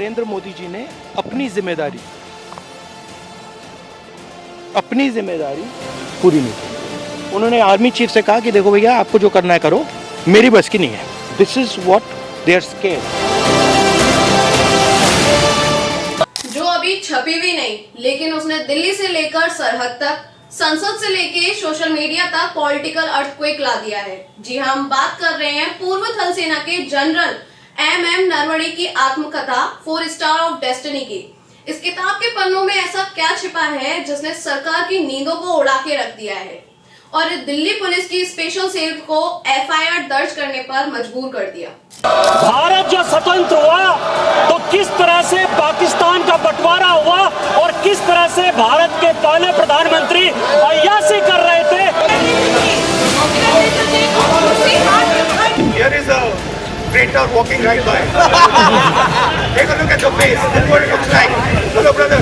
नरेंद्र मोदी जी ने अपनी जिम्मेदारी पूरी नहीं की। उन्होंने आर्मी चीफ से कहा कि देखो भैया, आपको जो करना है करो, मेरी बस की नहीं है। This is what they are scared. जो अभी छपी भी नहीं, लेकिन उसने दिल्ली से लेकर सरहद तक, संसद से लेके सोशल मीडिया तक पॉलिटिकल अर्थक्वेक ला दिया है। जी हाँ, हम बात कर रहे हैं पूर्व थल सेना के जनरल एम नरवणे की आत्मकथा 4 स्टार ऑफ डेस्टिनी की। इस किताब के पन्नों में ऐसा क्या छिपा है जिसने सरकार की नींदों को उड़ा के रख दिया है और दिल्ली पुलिस की स्पेशल सेल को एफआईआर दर्ज करने पर मजबूर कर दिया। भारत जब स्वतंत्र हुआ तो किस तरह से पाकिस्तान का बंटवारा हुआ और किस तरह से भारत के पहले प्रधानमंत्री अय्याशी कर रहे थे। Here is a traitor walking right by. Take a look at the face. This is what it looks like. Hello, brother.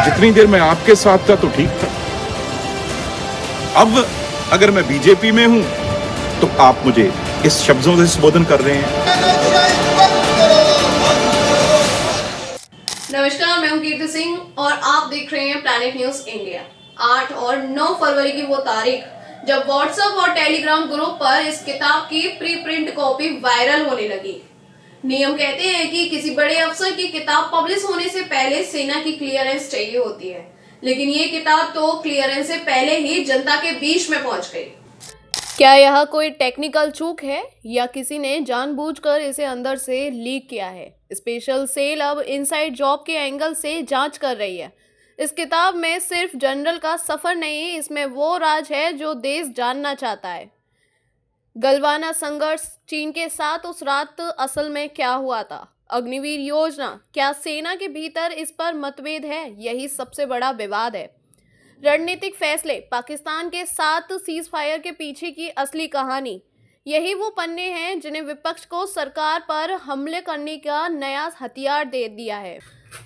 जितनी देर मैं आपके साथ था तो ठीक था। अब अगर मैं बीजेपी में हूं तो आप मुझे इस शब्दों से संबोधन कर रहे हैं। नमस्कार, मैं हूं कीर्ति सिंह और आप देख रहे हैं प्लैनेट न्यूज इंडिया। 8 और 9 फरवरी की वो तारीख जब व्हाट्सएप और टेलीग्राम ग्रुप पर इस किताब की प्री प्रिंट कॉपी वायरल होने लगी। नियम कहते हैं कि किसी बड़े अफसर की किताब पब्लिश होने से पहले सेना की क्लियरेंस चाहिए होती है, लेकिन ये किताब तो क्लियरेंस से पहले ही जनता के बीच में पहुंच गई। क्या यह कोई टेक्निकल चूक है या किसी ने जानबूझकर इसे अंदर से लीक किया है? स्पेशल सेल अब इनसाइड जॉब के एंगल से जांच कर रही है। इस किताब में सिर्फ जनरल का सफर नहीं, इसमें वो राज है जो देश जानना चाहता है। गलवाना संघर्ष, चीन के साथ उस रात असल में क्या हुआ था? अग्निवीर योजना, क्या सेना के भीतर इस पर मतभेद है? यही सबसे बड़ा विवाद है। रणनीतिक फैसले, पाकिस्तान के साथ सीज फायर के पीछे की असली कहानी, यही वो पन्ने हैं जिन्हें विपक्ष को सरकार पर हमले करने का नया हथियार दे दिया है।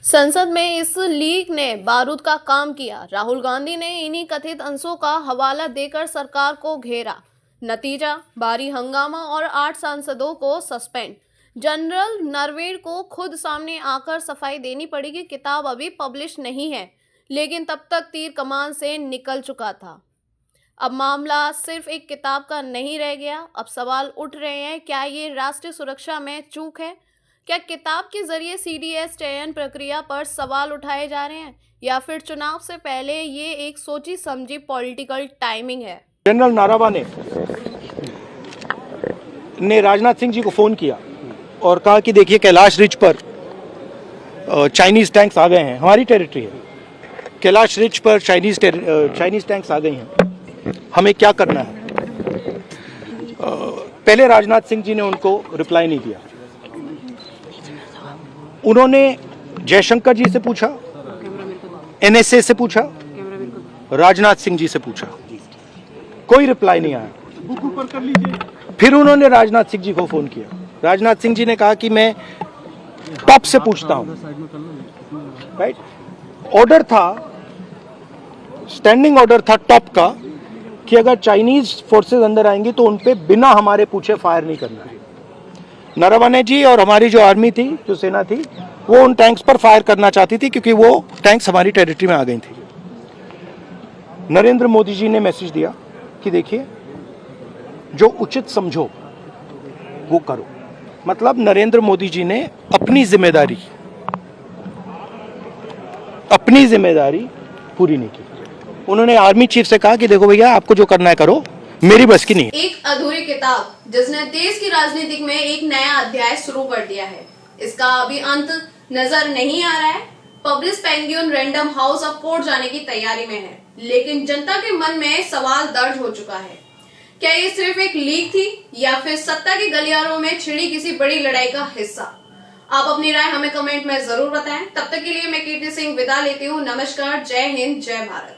संसद में इस लीक ने बारूद का काम किया। राहुल गांधी ने इन्हीं कथित अंशों का हवाला देकर सरकार को घेरा। नतीजा, भारी हंगामा और 8 सांसदों को सस्पेंड। जनरल नरवणे को खुद सामने आकर सफाई देनी पड़ी कि किताब अभी पब्लिश नहीं है, लेकिन तब तक तीर कमान से निकल चुका था। अब मामला सिर्फ एक किताब का नहीं रह गया। अब सवाल उठ रहे हैं, क्या ये राष्ट्रीय सुरक्षा में चूक है? क्या किताब के जरिए सीडीएस चयन प्रक्रिया पर सवाल उठाए जा रहे हैं, या फिर चुनाव से पहले ये एक सोची समझी पॉलिटिकल टाइमिंग है? जनरल नारावाने ने राजनाथ सिंह जी को फोन किया और कहा कि देखिए, कैलाश रिज पर चाइनीज टैंक्स आ गए हैं, हमारी टेरिटरी है, कैलाश रिज पर चाइनीज टैंक्स आ गए हैं, हमें क्या करना है? पहले राजनाथ सिंह जी ने उनको रिप्लाई नहीं दिया। उन्होंने जयशंकर जी से पूछा, एनएसए से पूछा, राजनाथ सिंह जी से पूछा, कोई रिप्लाई नहीं आया। फिर उन्होंने राजनाथ सिंह जी को फोन किया। राजनाथ सिंह जी ने कहा कि मैं टॉप से पूछता हूं। राइट, ऑर्डर था, स्टैंडिंग ऑर्डर था टॉप का कि अगर चाइनीज फोर्सेस अंदर आएंगी तो उनपे बिना हमारे पूछे फायर नहीं करना है। नरवणे जी और हमारी जो आर्मी थी, जो सेना थी, वो उन टैंक्स पर फायर करना चाहती थी क्योंकि वो टैंक्स हमारी टेरिटरी में आ गई थी। नरेंद्र मोदी जी ने मैसेज दिया कि देखिए, जो उचित समझो वो करो। मतलब नरेंद्र मोदी जी ने अपनी जिम्मेदारी पूरी नहीं की। उन्होंने आर्मी चीफ से कहा कि देखो भैया, आपको जो करना है करो, मेरी बस की नहीं है। एक अधूरी किताब जिसने देश की राजनीति में एक नया अध्याय शुरू कर दिया है, इसका अभी अंत नजर नहीं आ रहा है। पब्लिश पेंगुइन रैंडम हाउस अब कोर्ट जाने की तैयारी में है, लेकिन जनता के मन में सवाल दर्ज हो चुका है। क्या ये सिर्फ एक लीक थी या फिर सत्ता के गलियारों में छिड़ी किसी बड़ी लड़ाई का हिस्सा? आप अपनी राय हमें कमेंट में जरूर बताएं। तब तक के लिए मैं कीर्ति सिंह विदा लेती हूँ। नमस्कार, जय हिंद, जय भारत।